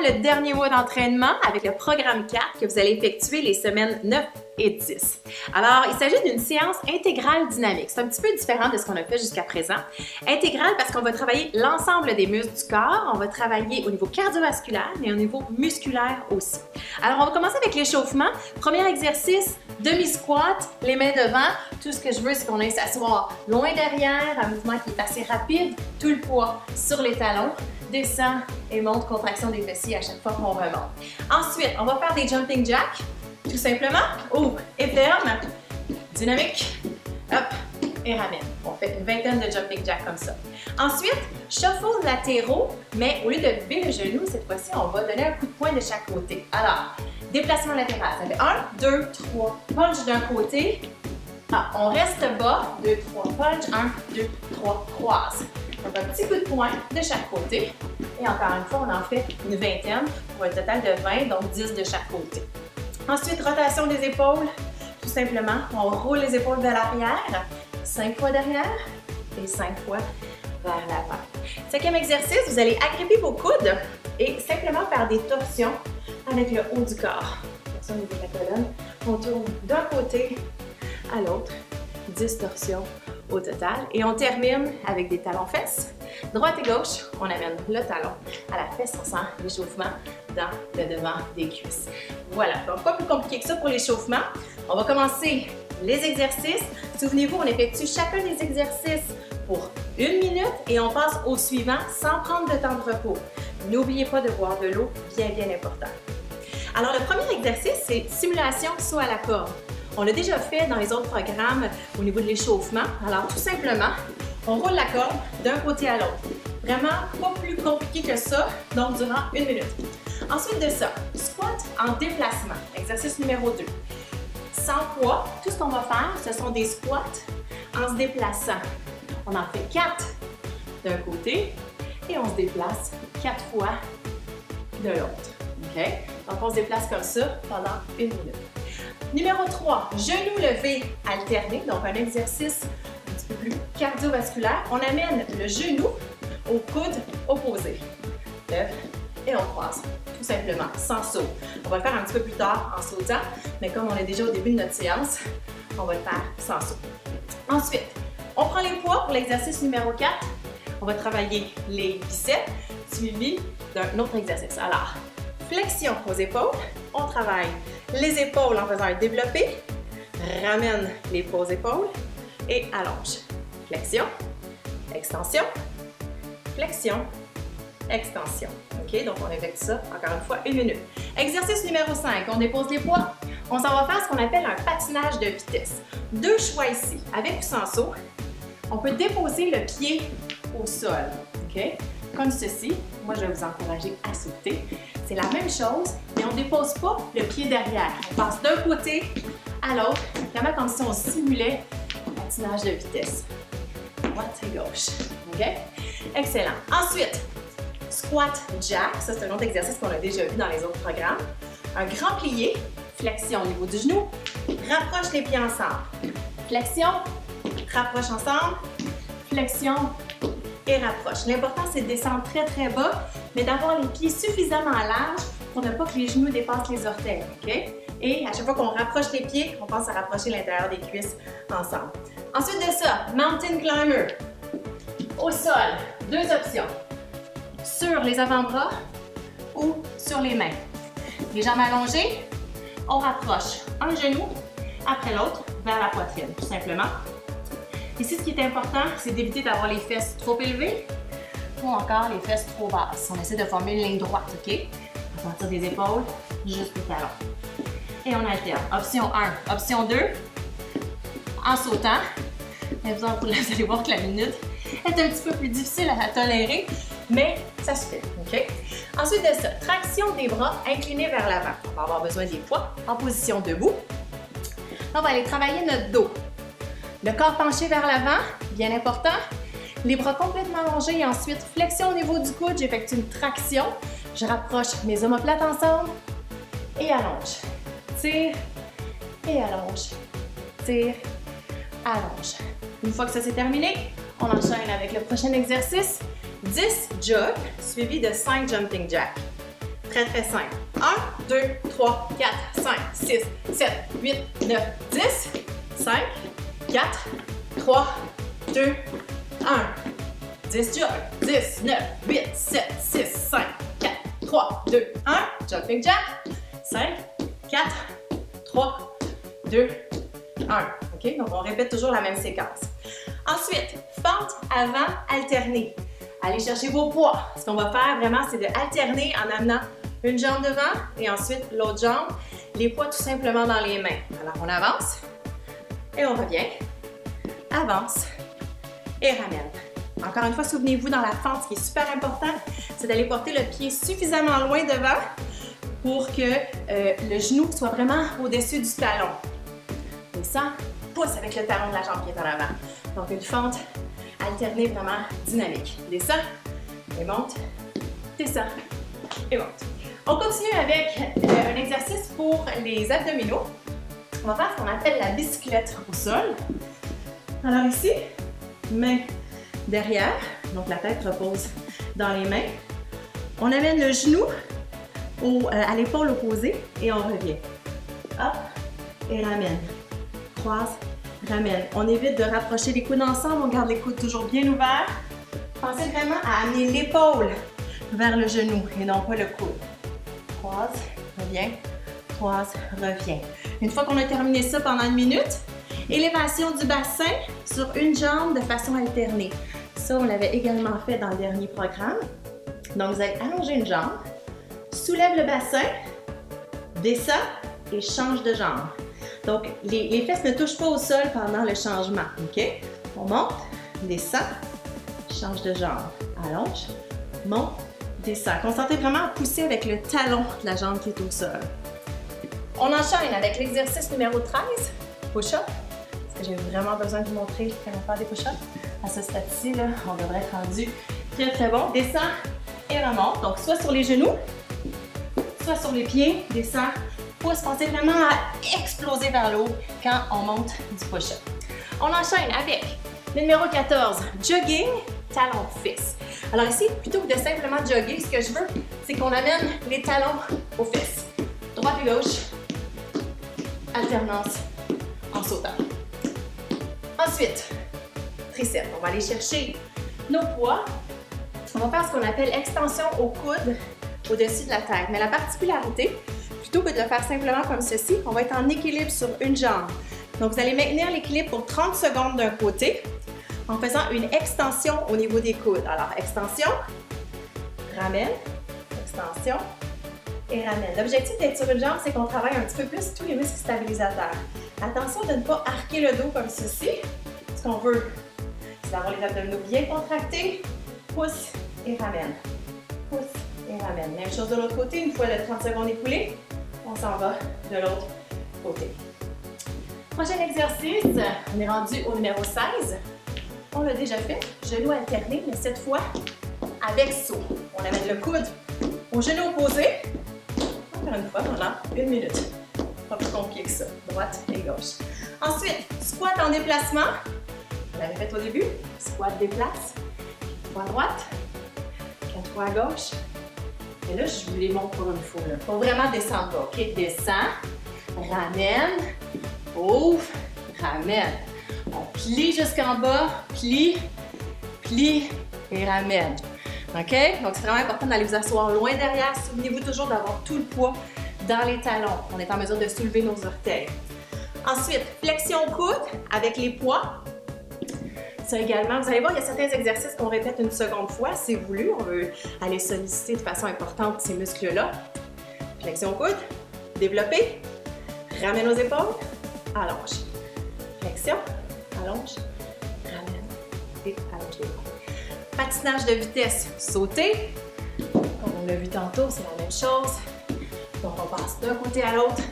entame le dernier mois d'entraînement avec le programme 4 que vous allez effectuer les semaines 9 et 10. Alors, il s'agit d'une séance intégrale dynamique. C'est un petit peu différent de ce qu'on a fait jusqu'à présent. Intégrale parce qu'on va travailler l'ensemble des muscles du corps, on va travailler au niveau cardiovasculaire, mais au niveau musculaire aussi. Alors, on va commencer avec l'échauffement. Premier exercice, demi-squat, les mains devant. Tout ce que je veux, c'est qu'on aille s'asseoir loin derrière, un mouvement qui est assez rapide, tout le poids sur les talons. Descend et monte, contraction des fessiers à chaque fois qu'on remonte. Ensuite, on va faire des jumping jacks. Tout simplement, ouvre et ferme, dynamique, hop, et ramène. On fait une vingtaine de jumping jacks comme ça. Ensuite, shuffle latéraux, mais au lieu de lever le genou, cette fois-ci, on va donner un coup de poing de chaque côté. Alors, déplacement latéral, ça fait 1, 2, 3, punch d'un côté. Ah, on reste bas, 2, 3, punch, 1, 2, 3, croise. Donc, un petit coup de poing de chaque côté. Et encore une fois, on en fait une vingtaine pour un total de 20, donc 10 de chaque côté. Ensuite, rotation des épaules. Tout simplement, on roule les épaules vers l'arrière, 5 fois derrière et 5 fois vers l'avant. Cinquième exercice, vous allez agripper vos coudes et simplement faire des torsions avec le haut du corps. Torsion au niveau de la colonne. On tourne d'un côté à l'autre, 10 torsions au total. Et on termine avec des talons-fesses. Droite et gauche, on amène le talon à la fesse, on sent l'échauffement dans le devant des cuisses. Voilà, donc pas plus compliqué que ça pour l'échauffement. On va commencer les exercices. Souvenez-vous, on effectue chacun des exercices pour 1 minute et on passe au suivant sans prendre de temps de repos. N'oubliez pas de boire de l'eau, bien important. Alors, le premier exercice, c'est simulation saut à la corde. On l'a déjà fait dans les autres programmes au niveau de l'échauffement. Alors, tout simplement, on roule la corde d'un côté à l'autre. Vraiment pas plus compliqué que ça, donc durant 1 minute. Ensuite de ça, squat en déplacement, exercice numéro 2. Sans poids, tout ce qu'on va faire, ce sont des squats en se déplaçant. On en fait 4 d'un côté et on se déplace 4 fois de l'autre. OK? Donc, on se déplace comme ça pendant 1 minute. Numéro 3, genoux levés alternés, donc un exercice un petit peu plus cardiovasculaire. On amène le genou au coude opposé. Lève et on croise, tout simplement, sans saut. On va le faire un petit peu plus tard en sautant, mais comme on est déjà au début de notre séance, on va le faire sans saut. Ensuite, on prend les poids pour l'exercice numéro 4. On va travailler les biceps, suivi d'un autre exercice. Alors, flexion aux épaules, on travaille les épaules en faisant un développé, ramène les poids aux épaules et allonge. Flexion, extension, flexion, extension. OK? Donc, on effectue ça, encore une fois, 1 minute. Exercice numéro 5, on dépose les poids. On s'en va faire ce qu'on appelle un patinage de vitesse. 2 choix ici, avec ou sans saut. On peut déposer le pied au sol. OK? Comme ceci. Moi, je vais vous encourager à sauter. C'est la même chose, mais on ne dépose pas le pied derrière. On passe d'un côté à l'autre, vraiment comme si on simulait un patinage de vitesse. Droite et gauche. OK? Excellent. Ensuite, squat jack. Ça, c'est un autre exercice qu'on a déjà vu dans les autres programmes. Un grand plié, flexion au niveau du genou, rapproche les pieds ensemble. Flexion, rapproche ensemble, flexion et rapproche. L'important, c'est de descendre très bas, mais d'avoir les pieds suffisamment larges pour ne pas que les genoux dépassent les orteils. OK? Et à chaque fois qu'on rapproche les pieds, on pense à rapprocher l'intérieur des cuisses ensemble. Ensuite de ça, mountain climber. Au sol, 2 options. Sur les avant-bras ou sur les mains. Les jambes allongées, on rapproche un genou après l'autre vers la poitrine, tout simplement. Ici, ce qui est important, c'est d'éviter d'avoir les fesses trop élevées ou encore les fesses trop basses. On essaie de former une ligne droite, OK? À partir des épaules jusqu'au talon. Et on alterne. Option 1, option 2, en sautant. Et vous allez voir que la minute est un petit peu plus difficile à tolérer, mais ça se fait, OK? Ensuite de ça, traction des bras inclinés vers l'avant. On va avoir besoin des poids en position debout. On va aller travailler notre dos. Le corps penché vers l'avant, bien important. Les bras complètement allongés et ensuite flexion au niveau du coude. J'effectue une traction. Je rapproche mes omoplates ensemble et allonge. Tire et allonge. Tire, allonge. Une fois que ça c'est terminé, on enchaîne avec le prochain exercice. 10 jogs suivis de 5 jumping jacks. Très, très simple. 1, 2, 3, 4, 5, 6, 7, 8, 9, 10. 5, 4, 3, 2, 1. 10 jog. 10, 9, 8, 7, 6, 5, 4, 3, 2, 1. Jumping jack. 5, 4, 3, 2, 1. OK? Donc, on répète toujours la même séquence. Ensuite, fente avant alternée. Allez chercher vos poids. Ce qu'on va faire vraiment, c'est de alterner en amenant une jambe devant et ensuite l'autre jambe. Les poids tout simplement dans les mains. Alors, on avance et on revient. Avance et ramène. Encore une fois, souvenez-vous dans la fente, ce qui est super important, c'est d'aller porter le pied suffisamment loin devant pour que le genou soit vraiment au-dessus du talon. Descends, pousse avec le talon de la jambe qui est en avant. Donc, une fente alternée vraiment dynamique. Descends et monte, descends et monte. On continue avec un exercice pour les abdominaux. On va faire ce qu'on appelle la bicyclette au sol. Alors ici, main derrière, donc la tête repose dans les mains. On amène le genou à l'épaule opposée et on revient. Hop, et ramène. Croise, ramène. On évite de rapprocher les coudes ensemble, on garde les coudes toujours bien ouverts. Pensez vraiment à amener l'épaule vers le genou et non pas le coude. Croise, reviens, croise, reviens. Une fois qu'on a terminé ça pendant une minute, élévation du bassin sur une jambe de façon alternée. Ça, on l'avait également fait dans le dernier programme. Donc, vous allez allonger une jambe, soulève le bassin, descend et change de jambe. Donc, les fesses ne touchent pas au sol pendant le changement, OK? On monte, descend, change de jambe. Allonge, monte, descend. Concentrez vraiment à pousser avec le talon de la jambe qui est au sol. On enchaîne avec l'exercice numéro 13, push-up. Parce que j'ai vraiment besoin de vous montrer comment faire des push-ups. À ce stade-ci, on devrait être rendu très, très bon. Descend et remonte. Donc, soit sur les genoux, soit sur les pieds. Descend, pousse. Pensez vraiment à exploser vers le haut quand on monte du push-up. On enchaîne avec le numéro 14, jogging, talons fesses. Alors ici, plutôt que de simplement jogger, ce que je veux, c'est qu'on amène les talons aux fesses. Droite et gauche. Alternance en sautant. Ensuite, triceps. On va aller chercher nos poids. On va faire ce qu'on appelle extension au coude au-dessus de la tête. Mais la particularité, plutôt que de le faire simplement comme ceci, on va être en équilibre sur une jambe. Donc, vous allez maintenir l'équilibre pour 30 secondes d'un côté en faisant une extension au niveau des coudes. Alors, extension, ramène, extension et ramène. L'objectif d'être sur une jambe, c'est qu'on travaille un petit peu plus tous les muscles stabilisateurs. Attention de ne pas arquer le dos comme ceci. Ce qu'on veut, c'est d'avoir les abdominaux bien contractés. Pousse et ramène. Pousse et ramène. Même chose de l'autre côté. Une fois le 30 secondes écoulées, on s'en va de l'autre côté. Prochain exercice, on est rendu au numéro 16. On l'a déjà fait, genoux alternés, mais cette fois avec saut. On amène le coude au genou opposé. Encore une fois pendant une minute. Pas plus compliqué que ça. Droite et gauche. Ensuite, squat en déplacement. On l'avait fait au début. Squat déplace. 3 à droite. 4 fois à gauche. Et là, je vous les montre pour une fois. Il faut vraiment descendre bas. OK? Descends. Ramène. Ouvre. Ramène. On plie jusqu'en bas. Plie. Plie. Et ramène. OK? Donc, c'est vraiment important d'aller vous asseoir loin derrière. Souvenez-vous toujours d'avoir tout le poids dans les talons. On est en mesure de soulever nos orteils. Ensuite, flexion coude avec les poids. Ça également, vous allez voir, il y a certains exercices qu'on répète une seconde fois, c'est voulu. On veut aller solliciter de façon importante ces muscles-là. Flexion coude, développer, ramène aux épaules, allonge. Flexion, allonge, ramène et allonge les épaules. Patinage de vitesse, sauter. Comme on l'a vu tantôt, c'est la même chose. Donc, on passe d'un côté à l'autre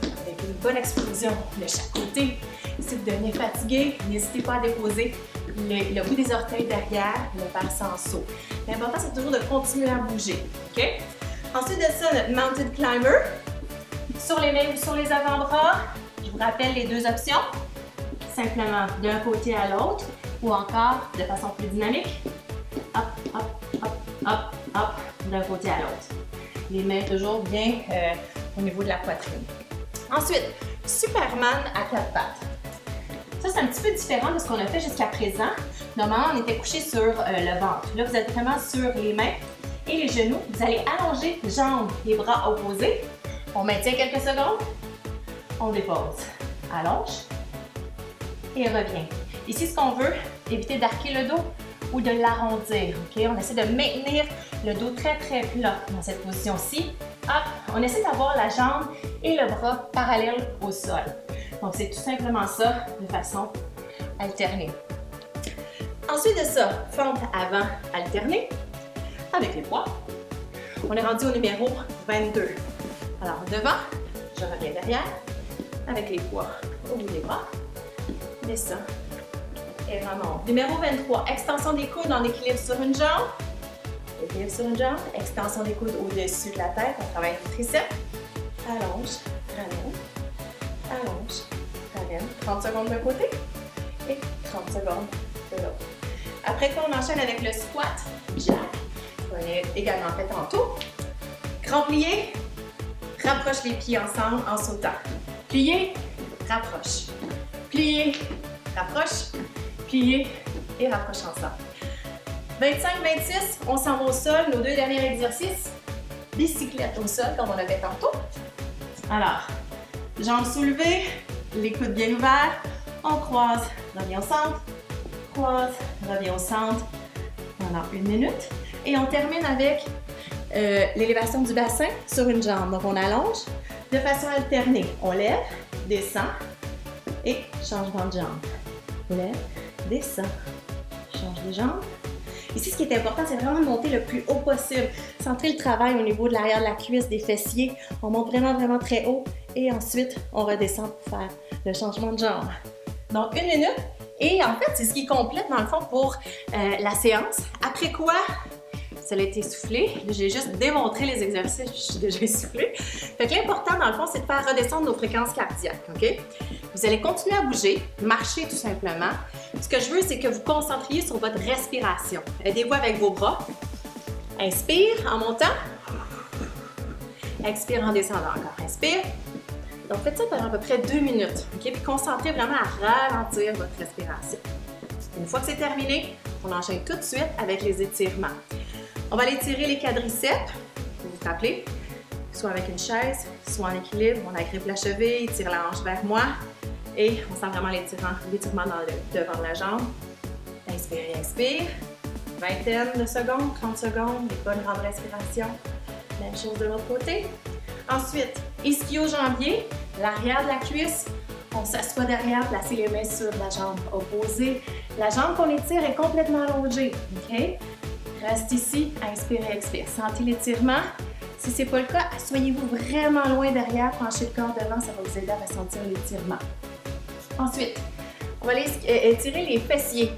avec une bonne explosion de chaque côté. Si vous devenez fatigué, n'hésitez pas à déposer le bout des orteils derrière et le faire sans saut. L'important, c'est toujours de continuer à bouger. OK? Ensuite de ça, notre Mountain Climber. Sur les mains ou sur les avant-bras, je vous rappelle les deux options. Simplement d'un côté à l'autre ou encore de façon plus dynamique. Hop, hop, hop, hop, hop, d'un côté à l'autre. Les mains toujours bien au niveau de la poitrine. Ensuite, Superman à 4 pattes. Ça, c'est un petit peu différent de ce qu'on a fait jusqu'à présent. Normalement, on était couché sur le ventre. Là, vous êtes vraiment sur les mains et les genoux. Vous allez allonger jambes et bras opposés. On maintient quelques secondes. On dépose. Allonge et revient. Ici, ce qu'on veut, éviter d'arquer le dos ou de l'arrondir. Okay? On essaie de maintenir le dos très, très plat dans cette position-ci. Hop, on essaie d'avoir la jambe et le bras parallèles au sol. Donc, c'est tout simplement ça de façon alternée. Ensuite de ça, fente avant alternée avec les poids. On est rendu au numéro 22. Alors, devant, je reviens derrière avec les poids au bout des bras. Descends et remonte. Numéro 23, extension des coudes en équilibre sur une jambe. Équilibre sur une jambe, extension des coudes au-dessus de la tête. On travaille les triceps. Allonge, ramène. Allonge, ramène. 30 secondes d'un côté et 30 secondes de l'autre. Après quoi, on enchaîne avec le squat jack. On l'a également fait tantôt. Grand plié, rapproche les pieds ensemble en sautant. Plié, rapproche. Plié, rapproche. Plié et rapproche ensemble. 25-26, on s'en va au sol. Nos deux derniers exercices. Bicyclette au sol, comme on l'avait tantôt. Alors, jambes soulevées, les coudes bien ouverts. On croise, revient au centre. Croise, revient au centre pendant 1 minute. Et on termine avec l'élévation du bassin sur une jambe. Donc, on allonge de façon alternée. On lève, descend et changement de jambe. Lève, descend, change de jambe. Ici, ce qui est important, c'est vraiment de monter le plus haut possible. Centrer le travail au niveau de l'arrière de la cuisse, des fessiers. On monte vraiment, vraiment très haut. Et ensuite, on redescend pour faire le changement de jambe. Donc, 1 minute. Et en fait, c'est ce qui complète, dans le fond, pour la séance. Après quoi, ça a été essoufflé. J'ai juste démontré les exercices, je suis déjà essoufflée. Fait que l'important, dans le fond, c'est de faire redescendre nos fréquences cardiaques, OK? Vous allez continuer à bouger, marcher tout simplement. Ce que je veux, c'est que vous concentriez sur votre respiration. Aidez-vous avec vos bras. Inspire en montant. Expire en descendant encore. Inspire. Donc, faites ça pendant à peu près 2 minutes, OK? Puis concentrez vraiment à ralentir votre respiration. Une fois que c'est terminé, on enchaîne tout de suite avec les étirements. On va aller tirer les quadriceps, vous vous rappelez, soit avec une chaise, soit en équilibre. On agrippe la cheville, tire la hanche vers moi et on sent vraiment l'étirement dans le devant de la jambe. Inspire et expire. Vingtaine de secondes, 30 secondes, des bonnes grandes respirations. Même chose de l'autre côté. Ensuite, ischio-jambier, l'arrière de la cuisse. On s'assoit derrière, placer les mains sur la jambe opposée. La jambe qu'on étire est complètement allongée. OK? Reste ici, inspire et expire. Sentez l'étirement. Si ce n'est pas le cas, asseyez-vous vraiment loin derrière, penchez le corps devant, ça va vous aider à ressentir l'étirement. Ensuite, on va aller étirer les fessiers.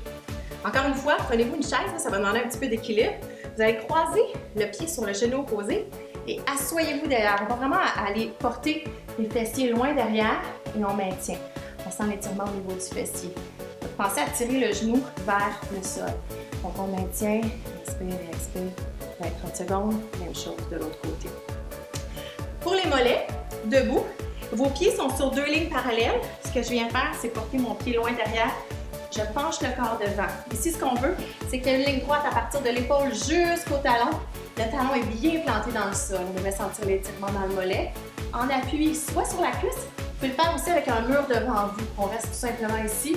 Encore une fois, prenez-vous une chaise, ça va demander un petit peu d'équilibre. Vous allez croiser le pied sur le genou opposé et asseyez-vous derrière. On va vraiment aller porter les fessiers loin derrière et on maintient. On sent l'étirement au niveau du fessier. Pensez à tirer le genou vers le sol. Donc on maintient, inspire et expire, 20-30 secondes, même chose de l'autre côté. Pour les mollets, debout, vos pieds sont sur 2 lignes parallèles. Ce que je viens faire, c'est porter mon pied loin derrière. Je penche le corps devant. Ici, ce qu'on veut, c'est qu'il y ait une ligne droite à partir de l'épaule jusqu'au talon. Le talon est bien planté dans le sol. On devrait sentir l'étirement dans le mollet. En appui, soit sur la cuisse, vous pouvez le faire aussi avec un mur devant vous. On reste tout simplement ici.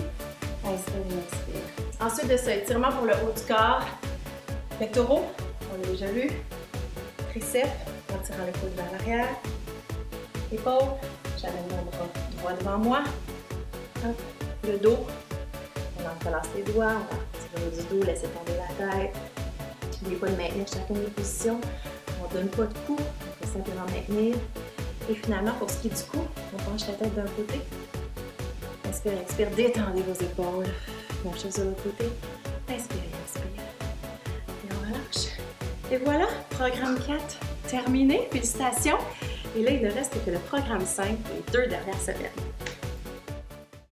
Inspire et expire. Ensuite de ça, étirement pour le haut du corps. Pectoraux, on l'a déjà vu. Triceps, en tirant le coude vers l'arrière. Épaules, j'amène mon bras droit devant moi. Hop. Le dos, on relâche les doigts, on va tirer du dos, laisser tomber la tête. N'oubliez pas de maintenir chacune des positions. On ne donne pas de coup, on peut simplement maintenir. Et finalement, pour ce qui est du cou, on penche la tête d'un côté. Inspire, expire, détendez vos épaules. Même chose de l'autre côté. Inspire, expire. Et on relâche. Et voilà, programme 4 terminé. Félicitations. Et là, il ne reste que le programme 5 pour les 2 dernières semaines.